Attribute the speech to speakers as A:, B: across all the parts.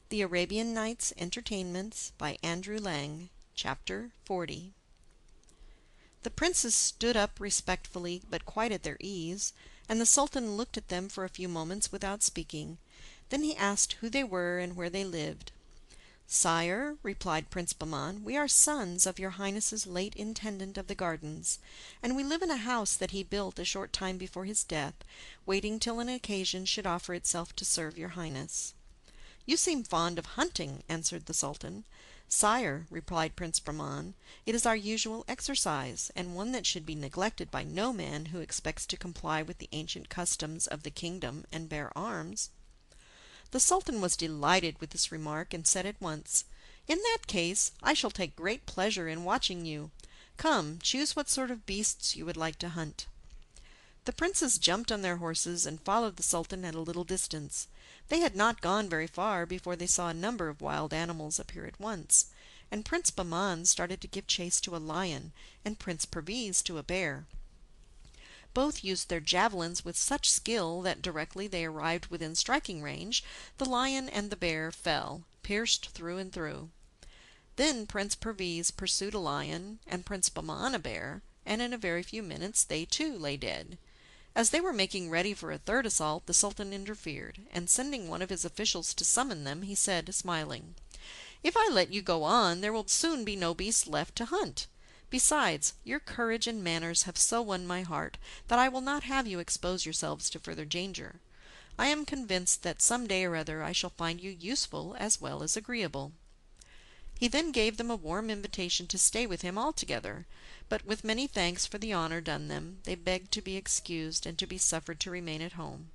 A: The Arabian Nights Entertainments by Andrew Lang, Chapter 40. The princes stood up respectfully but quite at their ease, and the Sultan looked at them for a few moments without speaking. Then he asked who they were and where they lived. "Sire," replied Prince Bahman, "we are sons of your Highness's late Intendant of the Gardens, and we live in a house that he built a short time before his death, waiting till an occasion should offer itself to serve your Highness." "You seem fond of hunting," answered the Sultan. "Sire," replied Prince Bahman, "it is our usual exercise, and one that should be neglected by no man who expects to comply with the ancient customs of the kingdom and bear arms." The Sultan was delighted with this remark, and said at once, "In that case I shall take great pleasure in watching you. Come, choose what sort of beasts you would like to hunt." The princes jumped on their horses and followed the Sultan at a little distance. They had not gone very far before they saw a number of wild animals appear at once, and Prince Bahman started to give chase to a lion, and Prince Perviz to a bear. Both used their javelins with such skill that directly they arrived within striking range, the lion and the bear fell, pierced through and through. Then Prince Perviz pursued a lion, and Prince Bahman a bear, and in a very few minutes they too lay dead. As they were making ready for a third assault, the Sultan interfered, and sending one of his officials to summon them, he said, smiling, "If I let you go on, there will soon be no beasts left to hunt. Besides, your courage and manners have so won my heart that I will not have you expose yourselves to further danger. I am convinced that some day or other I shall find you useful as well as agreeable." He then gave them a warm invitation to stay with him altogether, but with many thanks for the honor done them, they begged to be excused and to be suffered to remain at home.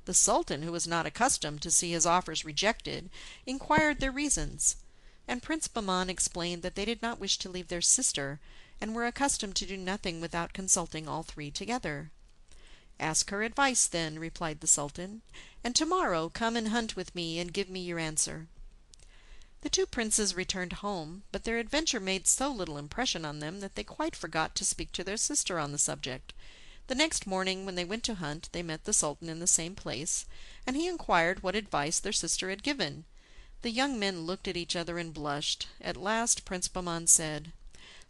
A: The Sultan, who was not accustomed to see his offers rejected, inquired their reasons, and Prince Bahman explained that they did not wish to leave their sister, and were accustomed to do nothing without consulting all three together. "Ask her advice, then," replied the Sultan, "and tomorrow come and hunt with me and give me your answer." The two princes returned home, but their adventure made so little impression on them that they quite forgot to speak to their sister on the subject. The next morning, when they went to hunt, they met the Sultan in the same place, and he inquired what advice their sister had given. The young men looked at each other and blushed. At last Prince Bahman said,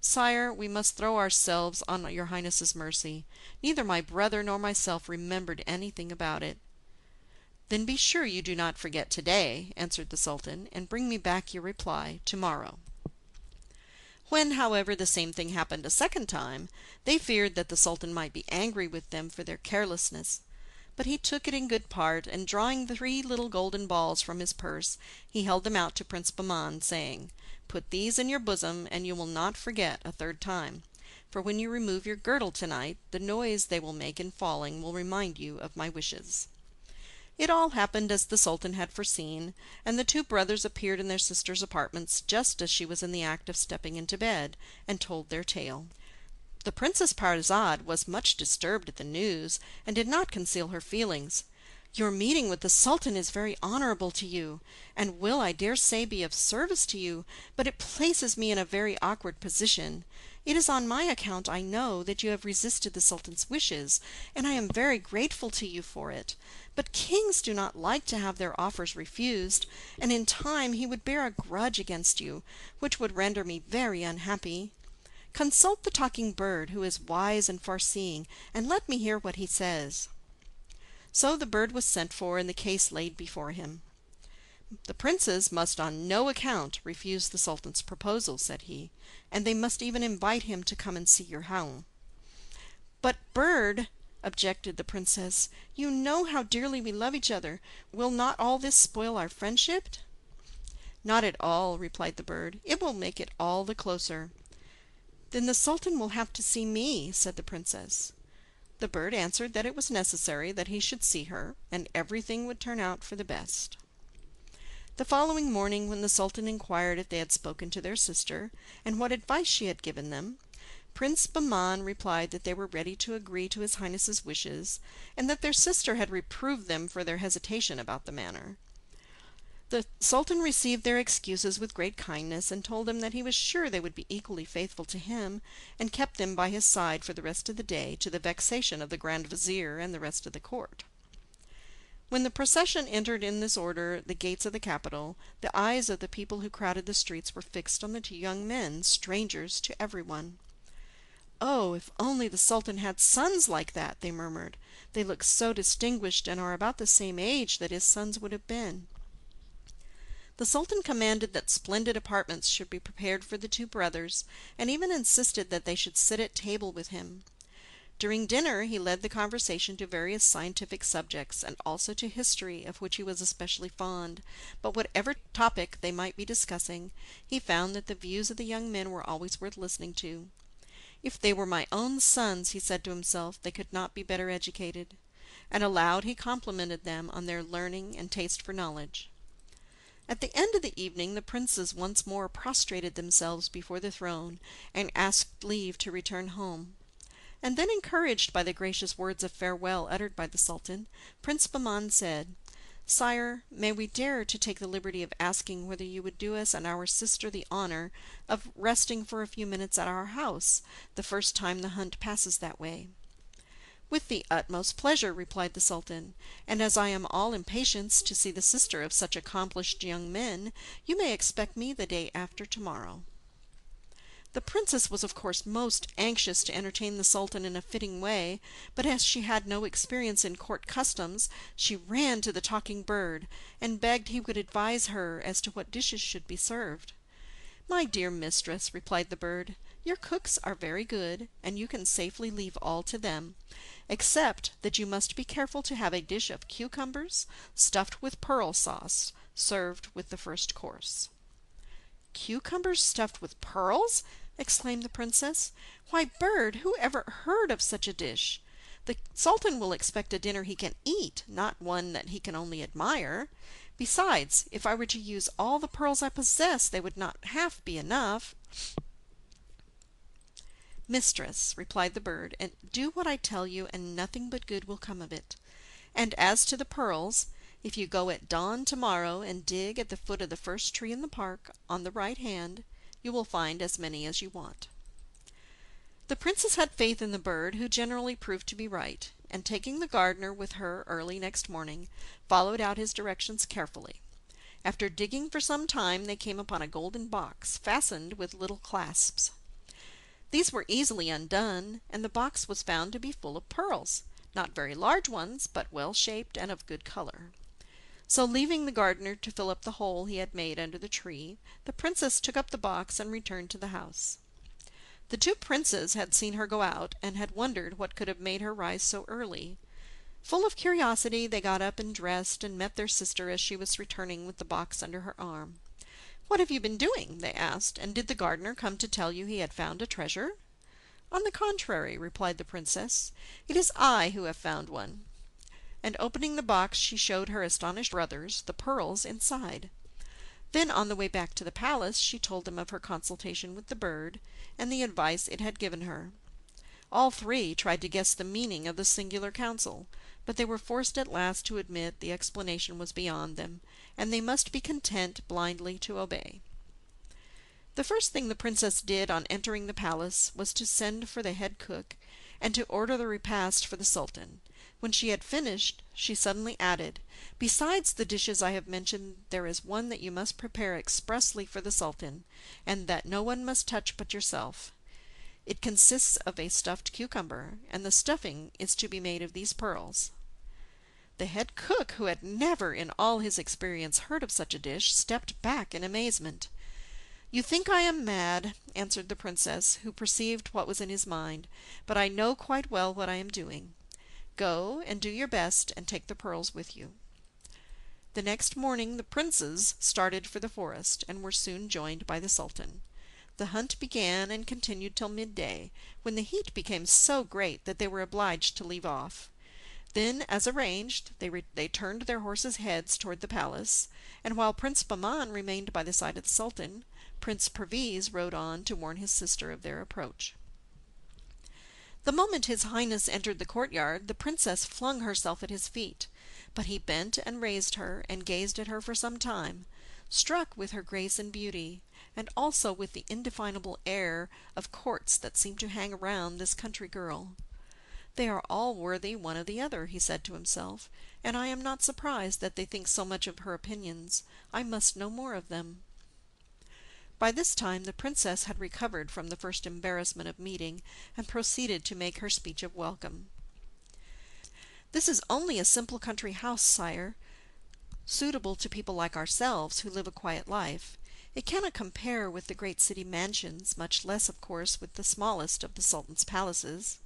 A: "Sire, we must throw ourselves on your Highness's mercy. Neither my brother nor myself remembered anything about it." "Then be sure you do not forget today," answered the Sultan, "and bring me back your reply tomorrow." When, however, the same thing happened a second time, they feared that the Sultan might be angry with them for their carelessness. But he took it in good part, and drawing 3 little golden balls from his purse, he held them out to Prince Bahman, saying, "Put these in your bosom, and you will not forget a third time. For when you remove your girdle tonight, the noise they will make in falling will remind you of my wishes." It all happened as the Sultan had foreseen, and the two brothers appeared in their sister's apartments just as she was in the act of stepping into bed, and told their tale. The Princess Scheherazade was much disturbed at the news, and did not conceal her feelings. "Your meeting with the Sultan is very honorable to you, and will, I dare say, be of service to you, but it places me in a very awkward position. It is on my account, I know, that you have resisted the Sultan's wishes, and I am very grateful to you for it. But kings do not like to have their offers refused, and in time he would bear a grudge against you, which would render me very unhappy. Consult the talking bird, who is wise and far-seeing, and let me hear what he says." So the bird was sent for, and the case laid before him. "The princes must on no account refuse the Sultan's proposal," said he, "and they must even invite him to come and see your home." "But, bird," objected the princess, "you know how dearly we love each other. Will not all this spoil our friendship?" "Not at all," replied the bird. "It will make it all the closer." "Then the Sultan will have to see me," said the princess. The bird answered that it was necessary that he should see her, and everything would turn out for the best. The following morning, when the Sultan inquired if they had spoken to their sister, and what advice she had given them, Prince Bahman replied that they were ready to agree to his Highness's wishes, and that their sister had reproved them for their hesitation about the matter. The Sultan received their excuses with great kindness, and told them that he was sure they would be equally faithful to him, and kept them by his side for the rest of the day, to the vexation of the Grand Vizier and the rest of the court. When the procession entered in this order the gates of the capital, the eyes of the people who crowded the streets were fixed on the two young men, strangers to everyone. "Oh, if only the Sultan had sons like that!" they murmured. "They look so distinguished and are about the same age that his sons would have been." The Sultan commanded that splendid apartments should be prepared for the two brothers, and even insisted that they should sit at table with him. During dinner he led the conversation to various scientific subjects, and also to history, of which he was especially fond, but whatever topic they might be discussing, he found that the views of the young men were always worth listening to. "If they were my own sons," he said to himself, "they could not be better educated." And aloud he complimented them on their learning and taste for knowledge. At the end of the evening the princes once more prostrated themselves before the throne, and asked leave to return home. And then, encouraged by the gracious words of farewell uttered by the Sultan, Prince Bahman said, "Sire, may we dare to take the liberty of asking whether you would do us and our sister the honor of resting for a few minutes at our house, the first time the hunt passes that way?" "With the utmost pleasure," replied the Sultan, "and as I am all impatience to see the sister of such accomplished young men, you may expect me the day after tomorrow." The princess was of course most anxious to entertain the Sultan in a fitting way, but as she had no experience in court customs, she ran to the talking bird, and begged he would advise her as to what dishes should be served. "My dear mistress," replied the bird, "your cooks are very good, and you can safely leave all to them, except that you must be careful to have a dish of cucumbers stuffed with pearl sauce served with the first course." "Cucumbers stuffed with pearls!" exclaimed the princess. "Why, bird, who ever heard of such a dish? The Sultan will expect a dinner he can eat, not one that he can only admire. Besides, if I were to use all the pearls I possess, they would not half be enough." "Mistress," replied the bird, "and do what I tell you, and nothing but good will come of it. And as to the pearls, if you go at dawn tomorrow and dig at the foot of the first tree in the park, on the right hand, you will find as many as you want." The princess had faith in the bird, who generally proved to be right, and taking the gardener with her early next morning, followed out his directions carefully. After digging for some time, they came upon a golden box, fastened with little clasps. These were easily undone, and the box was found to be full of pearls, not very large ones, but well shaped and of good color. So, leaving the gardener to fill up the hole he had made under the tree, the princess took up the box and returned to the house. The two princes had seen her go out, and had wondered what could have made her rise so early. Full of curiosity, they got up and dressed, and met their sister as she was returning with the box under her arm. "What have you been doing?" they asked, "and did the gardener come to tell you he had found a treasure?" "On the contrary," replied the princess, "it is I who have found one." And opening the box she showed her astonished brothers the pearls inside. Then on the way back to the palace she told them of her consultation with the bird, and the advice it had given her. All three tried to guess the meaning of the singular counsel, but they were forced at last to admit the explanation was beyond them, and they must be content blindly to obey. The first thing the princess did on entering the palace was to send for the head cook, and to order the repast for the Sultan. When she had finished, she suddenly added, "Besides the dishes I have mentioned, there is one that you must prepare expressly for the Sultan, and that no one must touch but yourself. It consists of a stuffed cucumber, and the stuffing is to be made of these pearls." The head cook, who had never in all his experience heard of such a dish, stepped back in amazement. "You think I am mad," answered the princess, who perceived what was in his mind, "but I know quite well what I am doing. Go and do your best, and take the pearls with you." The next morning the princes started for the forest, and were soon joined by the Sultan. The hunt began and continued till midday, when the heat became so great that they were obliged to leave off. Then, as arranged, they turned their horses' heads toward the palace, and while Prince Bahman remained by the side of the Sultan, Prince Perviz rode on to warn his sister of their approach. The moment his Highness entered the courtyard, the princess flung herself at his feet, but he bent and raised her, and gazed at her for some time, struck with her grace and beauty, and also with the indefinable air of courts that seemed to hang around this country girl. "They are all worthy one of the other," he said to himself, "and I am not surprised that they think so much of her opinions. I must know more of them." By this time the princess had recovered from the first embarrassment of meeting, and proceeded to make her speech of welcome. "This is only a simple country house, sire, suitable to people like ourselves who live a quiet life. It cannot compare with the great city mansions, much less, of course, with the smallest of the Sultan's palaces."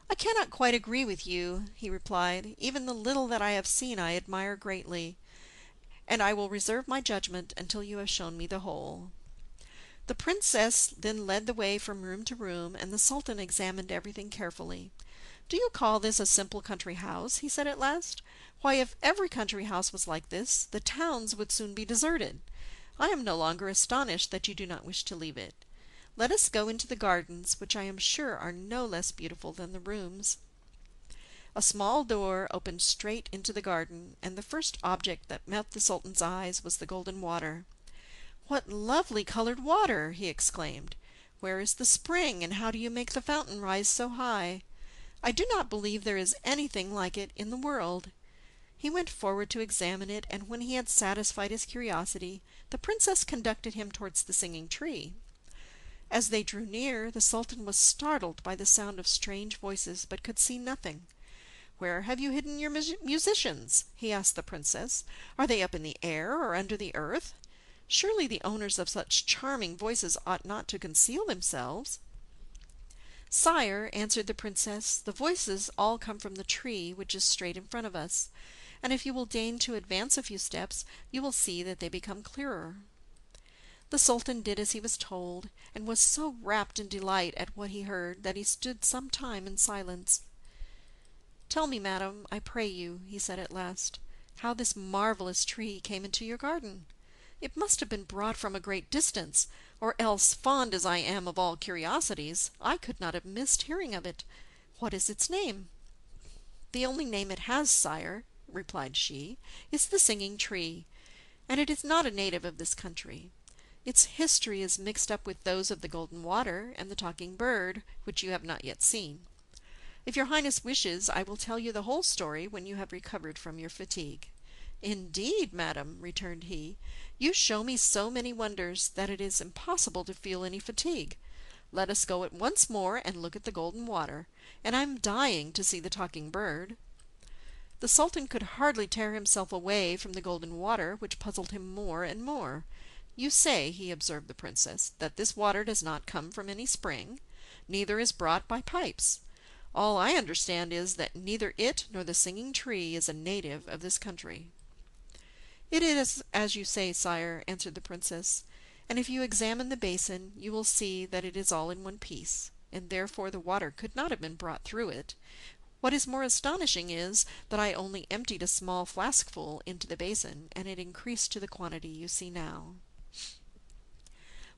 A: "I cannot quite agree with you," he replied. "Even the little that I have seen I admire greatly, and I will reserve my judgment until you have shown me the whole." The princess then led the way from room to room, and the Sultan examined everything carefully. "Do you call this a simple country house?" he said at last. "Why, if every country house was like this, the towns would soon be deserted. I am no longer astonished that you do not wish to leave it. Let us go into the gardens, which I am sure are no less beautiful than the rooms." A small door opened straight into the garden, and the first object that met the Sultan's eyes was the golden water. "What lovely colored water!" he exclaimed. "Where is the spring, and how do you make the fountain rise so high? I do not believe there is anything like it in the world." He went forward to examine it, and when he had satisfied his curiosity, the princess conducted him towards the singing tree. As they drew near, the Sultan was startled by the sound of strange voices, but could see nothing. "Where have you hidden your musicians?" he asked the princess. "Are they up in the air or under the earth? Surely the owners of such charming voices ought not to conceal themselves." "Sire," answered the princess, "the voices all come from the tree, which is straight in front of us, and if you will deign to advance a few steps, you will see that they become clearer." The Sultan did as he was told, and was so wrapped in delight at what he heard that he stood some time in silence. "Tell me, madam, I pray you," he said at last, "how this marvelous tree came into your garden. It must have been brought from a great distance, or else, fond as I am of all curiosities, I could not have missed hearing of it. What is its name?" "The only name it has, sire," replied she, "is the singing tree, and it is not a native of this country. Its history is mixed up with those of the golden water and the talking bird, which you have not yet seen. If your highness wishes, I will tell you the whole story when you have recovered from your fatigue." "Indeed, madam," returned he, "you show me so many wonders that it is impossible to feel any fatigue. Let us go at once more and look at the golden water, and I am dying to see the talking bird." The Sultan could hardly tear himself away from the golden water, which puzzled him more and more. "You say," he observed the princess, "that this water does not come from any spring, neither is brought by pipes. All I understand is, that neither it nor the singing tree is a native of this country." "It is as you say, sire," answered the princess, "and if you examine the basin, you will see that it is all in one piece, and therefore the water could not have been brought through it. What is more astonishing is, that I only emptied a small flaskful into the basin, and it increased to the quantity you see now."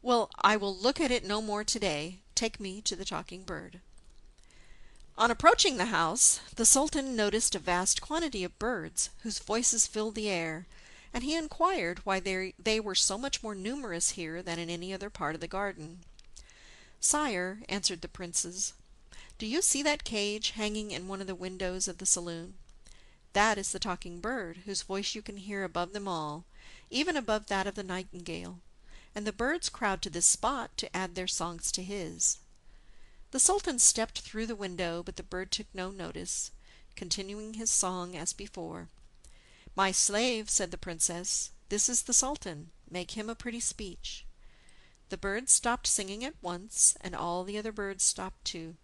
A: "Well, I will look at it no more today. Take me to the talking bird." On approaching the house, the Sultan noticed a vast quantity of birds, whose voices filled the air, and he inquired why they were so much more numerous here than in any other part of the garden. "Sire," answered the princes, "do you see that cage hanging in one of the windows of the saloon? That is the talking bird, whose voice you can hear above them all, even above that of the nightingale, and the birds crowd to this spot to add their songs to his." The Sultan stepped through the window, but the bird took no notice, continuing his song as before. "My slave," said the princess, "this is the Sultan. Make him a pretty speech." The bird stopped singing at once, and all the other birds stopped too.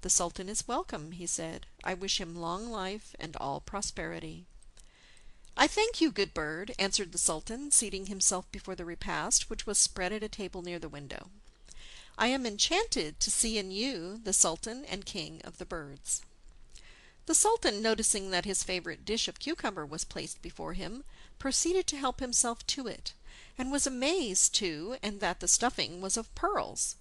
A: "The Sultan is welcome," he said. "I wish him long life and all prosperity." "I thank you, good bird," answered the Sultan, seating himself before the repast, which was spread at a table near the window. "I am enchanted to see in you the Sultan and King of the birds." The Sultan, noticing that his favorite dish of cucumber was placed before him, proceeded to help himself to it, and was amazed, too, and that the stuffing was of pearls.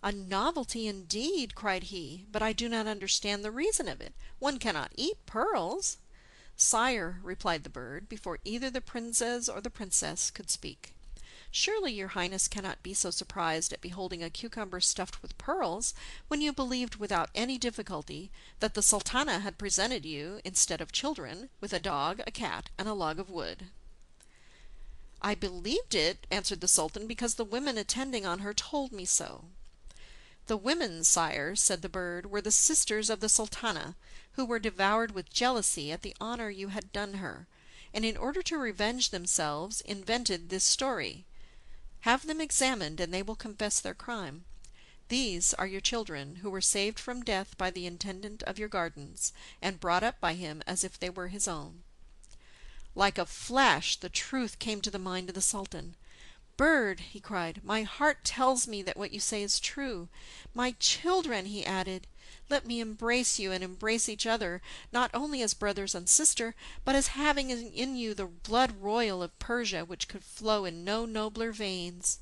A: "A novelty indeed!" cried he, "but I do not understand the reason of it. One cannot eat pearls." "Sire," replied the bird, before either the princes or the princess could speak, Surely your Highness cannot be so surprised at beholding a cucumber stuffed with pearls, when you believed without any difficulty that the Sultana had presented you, instead of children, with a dog, a cat, and a log of wood." "I believed it," answered the Sultan, "because the women attending on her told me so." "The women, sire," said the bird, "were the sisters of the Sultana, who were devoured with jealousy at the honor you had done her, and in order to revenge themselves invented this story. Have them examined, and they will confess their crime. These are your children, who were saved from death by the intendant of your gardens, and brought up by him as if they were his own." Like a flash the truth came to the mind of the Sultan. "Bird," he cried, "my heart tells me that what you say is true. My children," he added, "let me embrace you and embrace each other, not only as brothers and sister, but as having in you the blood royal of Persia, which could flow in no nobler veins."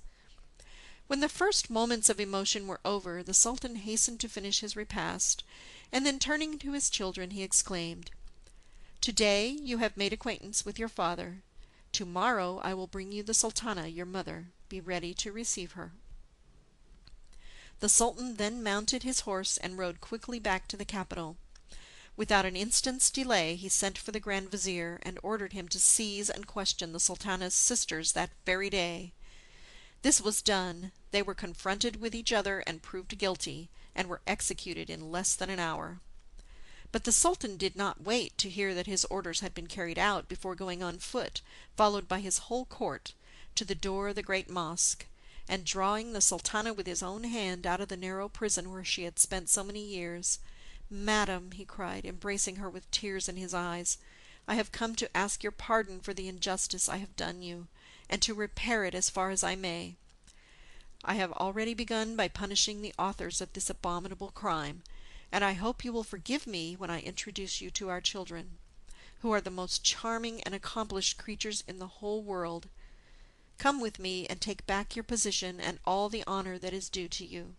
A: When the first moments of emotion were over, the Sultan hastened to finish his repast, and then turning to his children, he exclaimed, "Today you have made acquaintance with your father. Tomorrow I will bring you the Sultana, your mother. Be ready to receive her." The Sultan then mounted his horse and rode quickly back to the capital. Without an instant's delay he sent for the Grand Vizier, and ordered him to seize and question the Sultana's sisters that very day. This was done. They were confronted with each other and proved guilty, and were executed in less than an hour. But the Sultan did not wait to hear that his orders had been carried out before going on foot, followed by his whole court, to the door of the great mosque, and drawing the Sultana with his own hand out of the narrow prison where she had spent so many years, "Madam," he cried, embracing her with tears in his eyes, "I have come to ask your pardon for the injustice I have done you, and to repair it as far as I may. I have already begun by punishing the authors of this abominable crime, and I hope you will forgive me when I introduce you to our children, who are the most charming and accomplished creatures in the whole world. Come with me, and take back your position and all the honor that is due to you."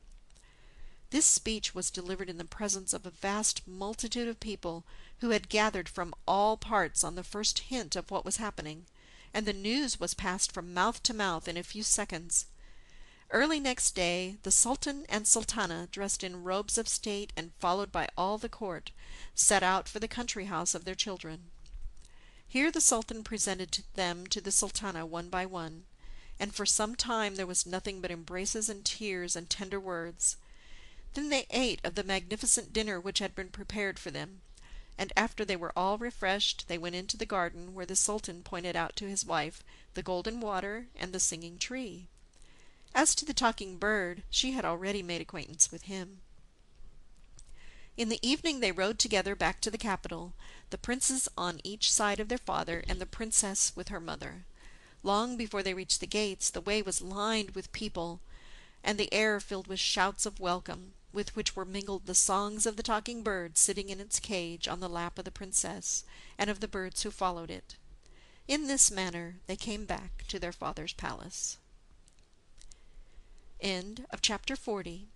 A: This speech was delivered in the presence of a vast multitude of people, who had gathered from all parts on the first hint of what was happening, and the news was passed from mouth to mouth in a few seconds. Early next day, the Sultan and Sultana, dressed in robes of state and followed by all the court, set out for the country house of their children. Here the Sultan presented them to the Sultana one by one, and for some time there was nothing but embraces and tears and tender words. Then they ate of the magnificent dinner which had been prepared for them, and after they were all refreshed, they went into the garden, where the Sultan pointed out to his wife the golden water and the singing tree. As to the talking bird, she had already made acquaintance with him. In the evening they rode together back to the capital, the princes on each side of their father, and the princess with her mother. Long before they reached the gates, the way was lined with people, and the air filled with shouts of welcome, with which were mingled the songs of the talking bird sitting in its cage on the lap of the princess, and of the birds who followed it. In this manner they came back to their father's palace. End of chapter 40.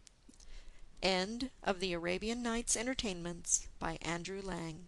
A: End of the Arabian Nights Entertainments by Andrew Lang.